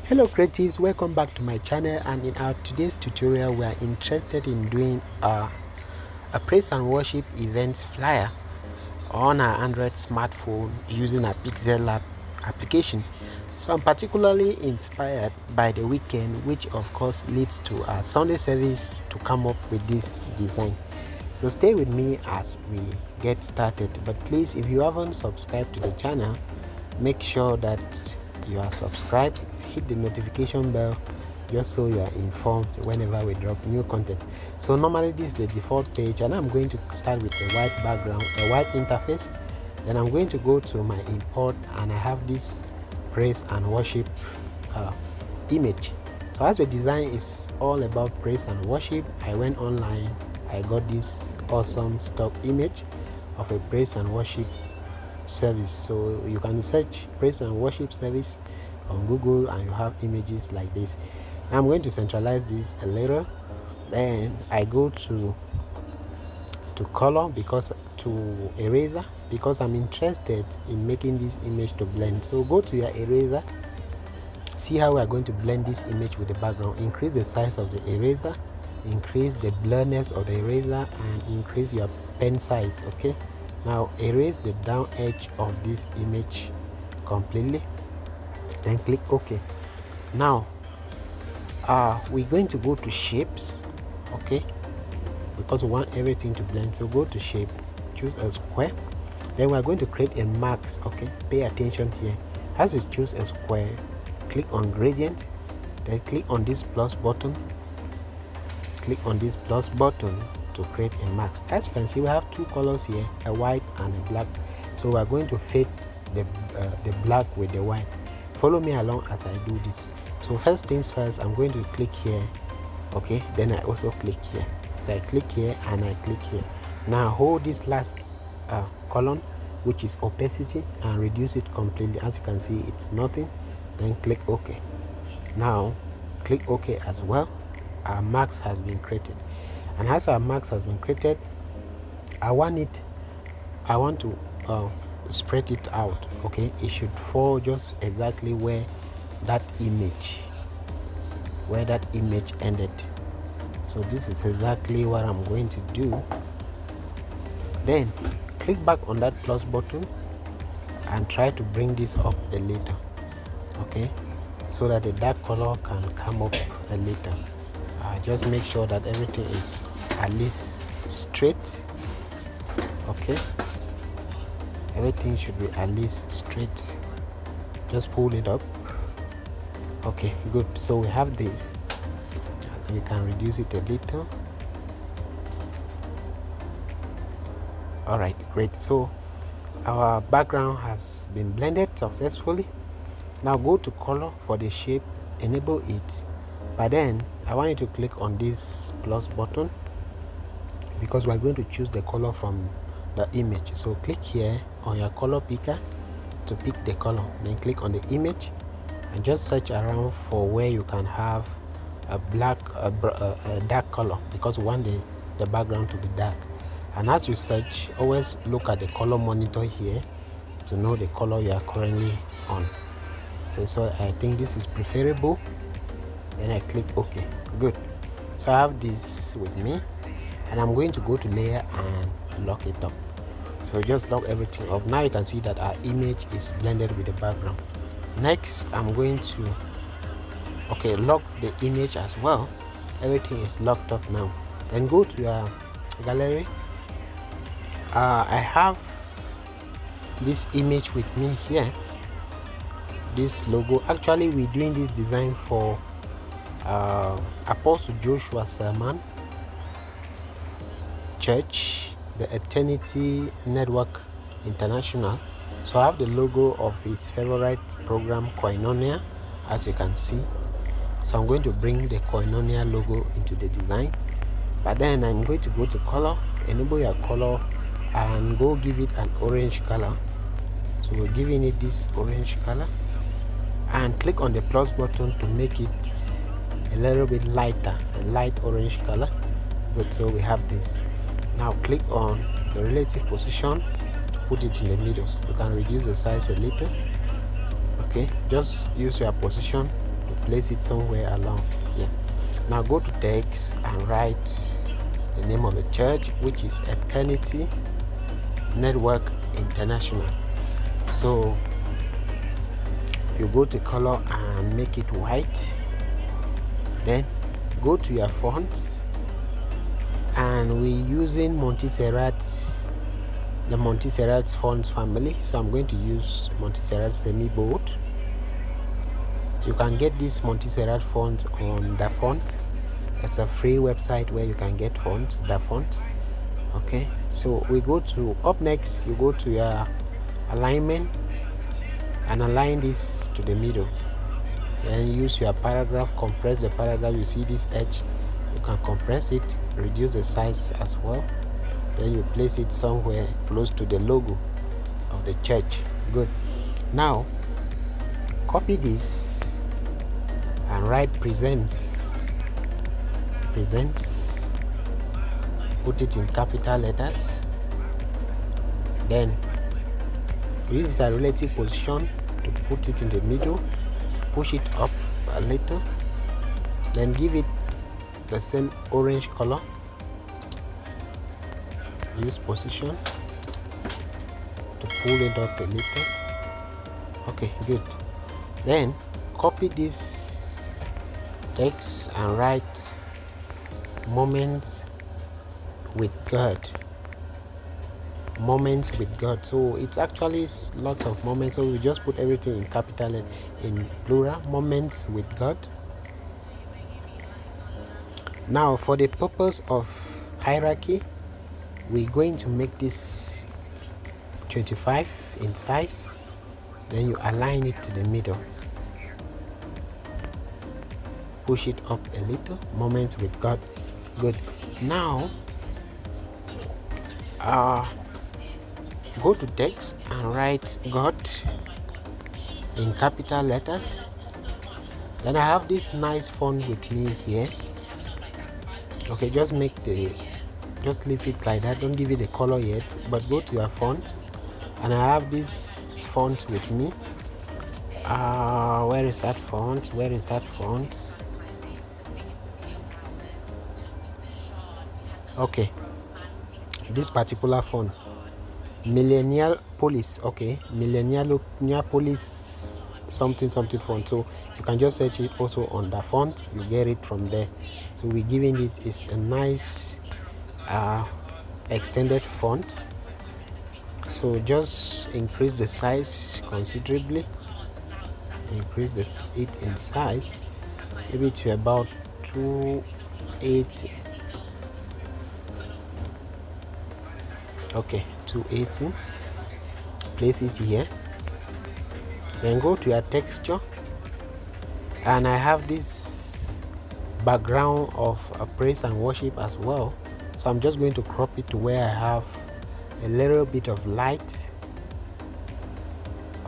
Hello creatives, welcome back to my channel, and in our today's tutorial we are interested in doing a praise and worship event flyer on our Android smartphone using a Pixellab application. So I'm particularly inspired by the weekend, which of course leads to our Sunday service to come up with this design. So stay with me as we get started, but please, if you haven't subscribed to the channel, make sure that you are subscribed, hit the notification bell just so you are informed whenever we drop new content. So normally this is the default page, and I'm going to start with a white background, a white interface. Then I'm going to go to my import, and I have this praise and worship image. So as the design is all about praise and worship, I went online, I got this awesome stock image of a praise and worship service. So you can search praise and worship service on Google and you have images like this. I'm going to centralize this a little. Then I go to color, because to eraser, because I'm interested in making this image to blend. So go to your eraser, see how we are going to blend this image with the background. Increase the size of the eraser, increase the blurriness of the eraser, and increase your pen size. Okay, now erase the down edge of this image completely, then click OK. Now we're going to go to shapes, okay, because we want everything to blend. So go to shape, choose a square, then we're going to create a max. Okay, pay attention here. As you choose a square, click on gradient, then click on this plus button, click on this plus button to create a max. As you can see, we have two colors here, a white and a black. So we are going to fade the black with the white. Follow me along as I do this. So first things first, I'm going to click here, okay, then I also click here. So I click here and I click here. Now hold this last column, which is opacity, and reduce it completely. As you can see, it's nothing. Then click OK. Now click OK as well. Our max has been created, and as our max has been created, I want to spread it out. Okay, it should fall just exactly where that image ended. So this is exactly what I'm going to do. Then click back on that plus button and try to bring this up a little, okay, so that the dark color can come up a little. Just make sure that everything is at least straight. Okay, everything should be at least straight. Just pull it up. Okay, good. So we have this. You can reduce it a little. All right, great. So our background has been blended successfully. Now go to color for the shape, enable it. But then I want you to click on this plus button, because we're going to choose the color from the image. So click here on your color picker to pick the color, then click on the image and just search around for where you can have a dark color, because we want the background to be dark. And as you search, always look at the color monitor here to know the color you are currently on. And so I think this is preferable. Then I click OK. Good. So I have this with me, and I'm going to go to layer and lock it up. So just lock everything up. Now you can see that our image is blended with the background. Next, I'm going to lock the image as well. Everything is locked up now. Then go to your gallery. I have this image with me here, this logo. Actually, we're doing this design for Apostle Joshua Sermon Church, the Eternity Network International. So I have the logo of his favorite program, Koinonia, as you can see. So I'm going to bring the Koinonia logo into the design. But then I'm going to go to color, enable your color, and go give it an orange color. So we're giving it this orange color, and click on the plus button to make it a little bit lighter, a light orange color. Good. So we have this. Now click on the relative position to put it in the middle. You can reduce the size a little. Okay, just use your position You place it somewhere along here. Now go to text and write the name of the church, which is Eternity Network International. So you go to color and make it white. Then go to your font, and we're using the Montserrat font family, so I'm going to use Montserrat semi bold. You can get this Montserrat font on the font. It's a free website where you can get fonts, the font. Okay, so we go to, up next you go to your alignment and align this to the middle. Then use your paragraph, compress the paragraph. You see this edge, you can compress it, reduce the size as well. Then you place it somewhere close to the logo of the church. Good. Now copy this and write presents, put it in capital letters. Then use a relative position to put it in the middle, push it up a little, then give it the same orange color. Use position to pull it up a little. Okay, good. Then copy this text and write moments with God. Moments with God. So it's actually lots of moments, so we just put everything in capital and in plural. Moments with God. Now for the purpose of hierarchy, we're going to make this 25 in size. Then you align it to the middle, push it up a little. Moments with God. Good. Now go to text and write God in capital letters. Then I have this nice font with me here. Okay, just leave it like that, don't give it a color yet, but go to your font, and I have this font with me. Where is that font? Okay, this particular font, Millennial Police. Okay, Millennial Police something font. So you can just search it also on the font, you get it from there. So we're giving it is a nice extended font. So just increase the size considerably, increase it in size, maybe to about 280. Okay, 280. Place it here. Then go to your texture, and I have this background of praise and worship as well, so I'm just going to crop it to where I have a little bit of light.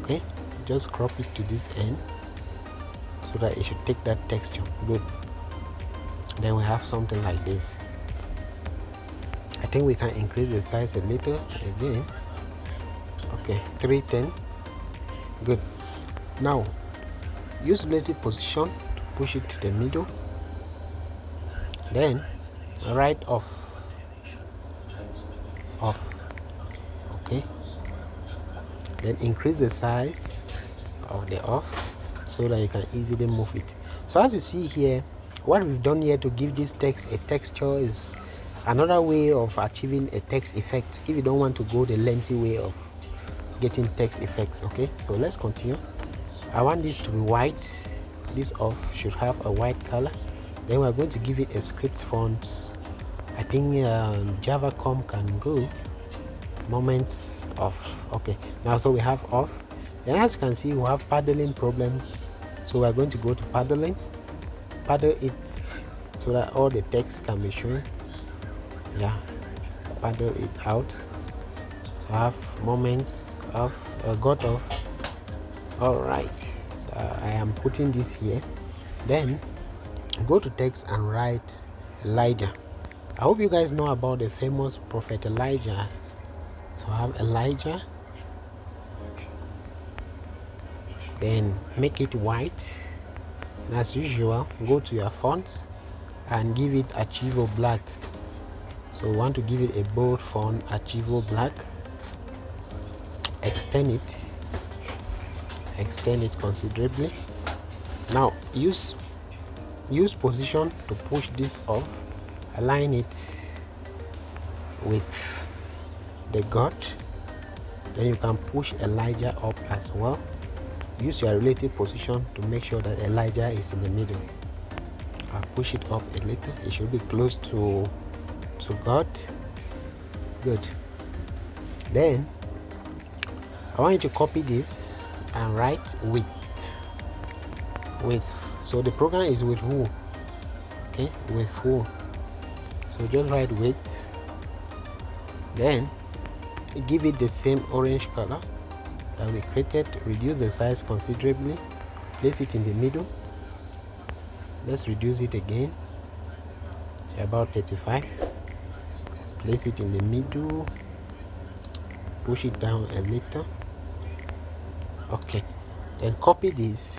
Okay, just crop it to this end so that it should take that texture. Good. Then we have something like this. I think we can increase the size a little again. Okay, 310. Good. Now use relative position to push it to the middle. Then right off. Okay, then increase the size of the off so that you can easily move it. So as you see here, what we've done here to give this text a texture is another way of achieving a text effect if you don't want to go the lengthy way of getting text effects. Okay, so let's continue. I want this to be white. This off should have a white color. Then we're going to give it a script font. I think Javacom can go. Moments off. Okay, now so we have off. Then as you can see, we have paddling problem, so we're going to go to paddling, paddle it so that all the text can be shown. Yeah, paddle it out. So I have moments off, got off. All right, so I am putting this here. Then go to text and write Elijah. I hope you guys know about the famous prophet Elijah. So I have Elijah. Then make it white. And as usual, go to your font and give it Archivo Black. So we want to give it a bold font, Archivo Black. Extend it considerably. Now use position to push this off. Align it with the God. Then you can push Elijah up as well. Use your relative position to make sure that Elijah is in the middle. I'll push it up a little. It should be close to God. Good. Then I want you to copy this and write with. So the program is with who? Okay, with who? So just write with. Then give it the same orange color that we created. Reduce the size considerably. Place it in the middle. Let's reduce it again to about 35. Place it in the middle. Push it down a little. Okay, then copy this,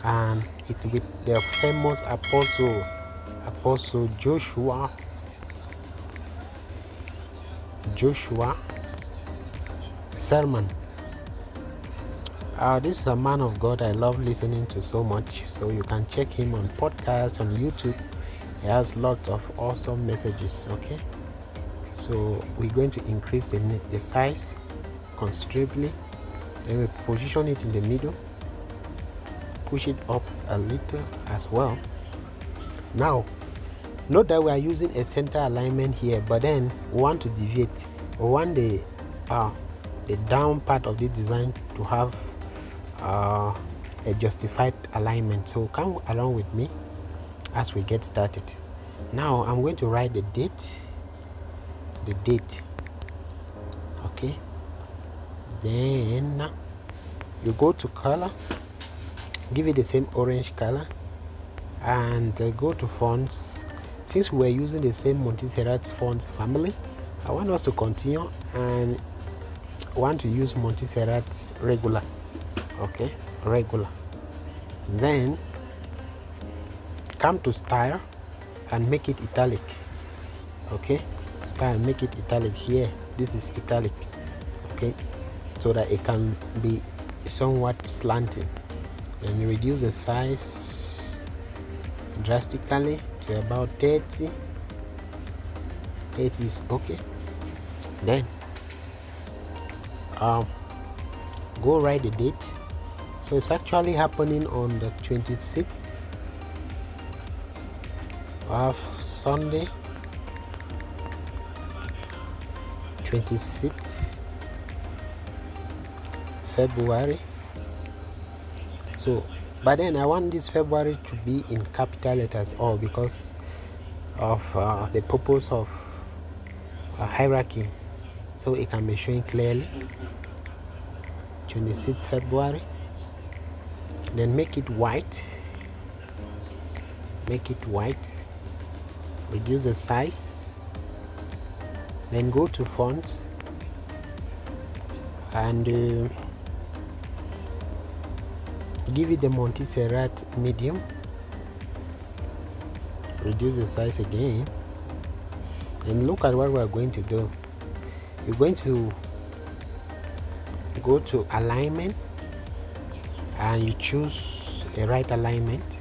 and it's with the famous apostle Joshua sermon. This is a man of God I love listening to so much, so you can check him on podcast on YouTube. He has lots of awesome messages. Okay, so we're going to increase the size considerably. Then we position it in the middle, push it up a little as well. Now note that we are using a center alignment here, but then we want to deviate. We want the down part of the design to have a justified alignment. So come along with me as we get started. Now I'm going to write the date. Okay, then you go to color, give it the same orange color, and go to fonts. Since we're using the same Montserrat font family, I want us to continue and want to use Montserrat regular. Okay, regular. Then come to style and make it italic. Okay, style, make it italic here. This is italic. Okay, so that it can be somewhat slanting. Then you reduce the size drastically to about 30. 80 is okay. Then go write the date. So it's actually happening on the 26th of Sunday, 26th February. So but then I want this February to be in capital letters, all because of the purpose of hierarchy, so it can be showing clearly. 26th February. Then make it white. Reduce the size. Then go to fonts and give it the Montserrat medium. Reduce the size again. And look at what we're going to do. You're going to go to alignment and you choose a right alignment.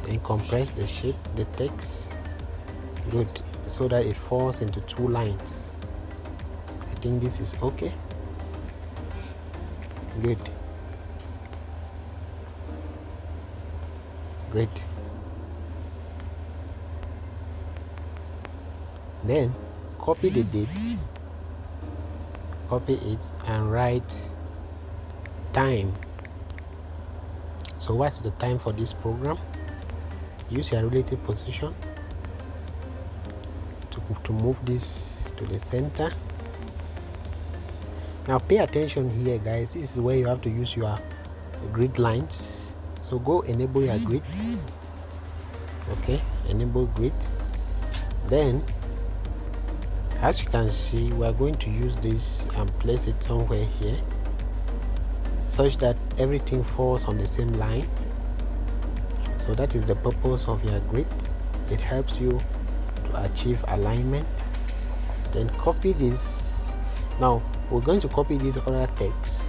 Then compress the shape, the text. Good, so that it falls into two lines. I think this is okay. Good. Great. Then copy the date, copy it and write time. So what's the time for this program? Use your relative position to move this to the center. Now pay attention here, guys. This is where you have to use your grid lines. So go enable your grid. Okay, enable grid. Then as you can see, we are going to use this and place it somewhere here such that everything falls on the same line. So that is the purpose of your grid. It helps you to achieve alignment. Then copy this. Now we're going to copy this other text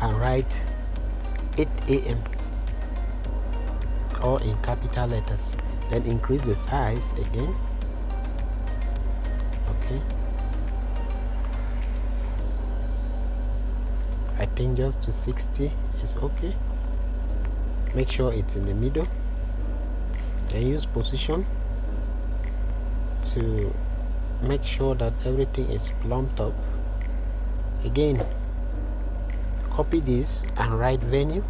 and write 8 a.m. or in capital letters. Then increase the size again. Okay, I think just to 60 is okay. Make sure it's in the middle, and use position to make sure that everything is plumped up. Again, copy this and write venue.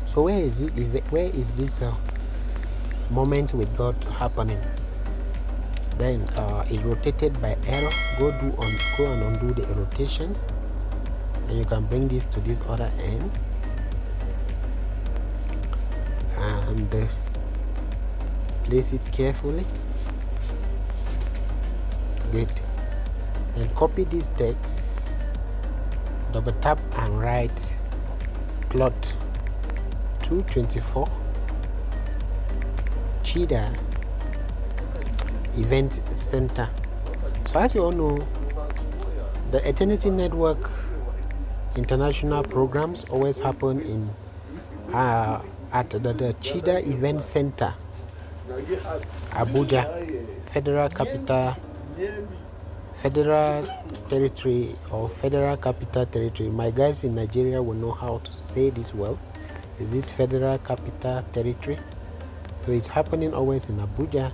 So where is it? Where is this moment with God happening? Then it rotated by error. Go and undo the rotation, and you can bring this to this other end and place it carefully. Good. Then copy this text, double tap and write plot 224 Cheetah Event Center. So as you all know, the Eternity Network international programs always happen in at the Cheetah Event Center, Abuja, Federal Capital, Federal Territory or Federal Capital Territory. My guys in Nigeria will know how to say this well. Is it Federal Capital Territory? So it's happening always in Abuja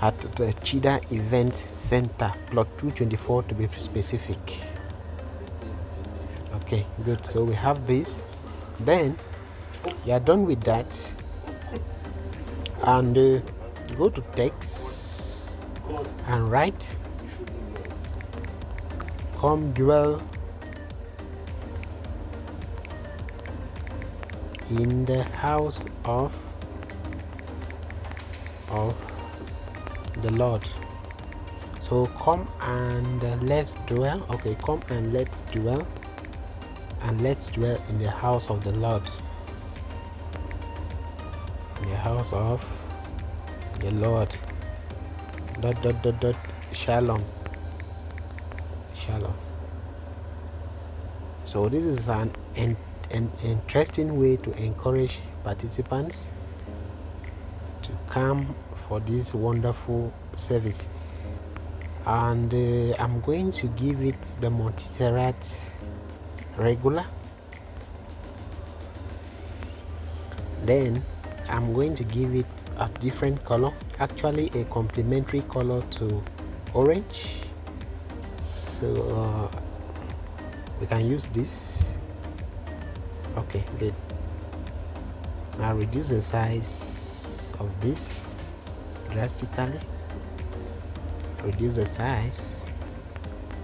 at the Cheetah Event Center, plot 224 to be specific. Okay, good. So we have this. Then you are done with that, and go to text and write come dwell in the house of the Lord. So come and let's dwell. Okay, come and let's dwell, and let's dwell in the house of the Lord, in the house of the Lord. ... Shalom. So this is an interesting way to encourage participants to come for this wonderful service, and I'm going to give it the Montserrat regular. Then I'm going to give it a different color, actually a complementary color to orange. So we can use this. Okay, good. Now reduce the size of this drastically. Reduce the size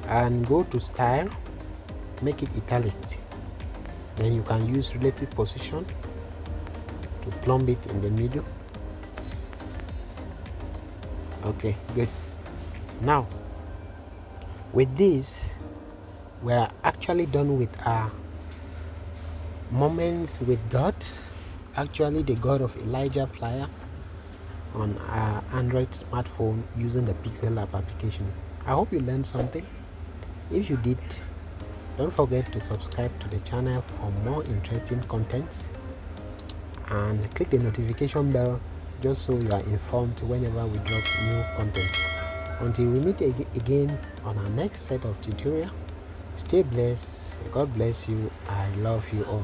and go to style, make it italic. Then you can use relative position to plumb it in the middle. Okay, good. Now with this, we are actually done with our moments with God, actually the God of Elijah Flyer on our Android smartphone using the Pixellab application. I hope you learned something. If you did, don't forget to subscribe to the channel for more interesting contents and click the notification bell just so you are informed whenever we drop new content. Until we meet again on our next set of tutorial, stay blessed. God bless you. I love you all.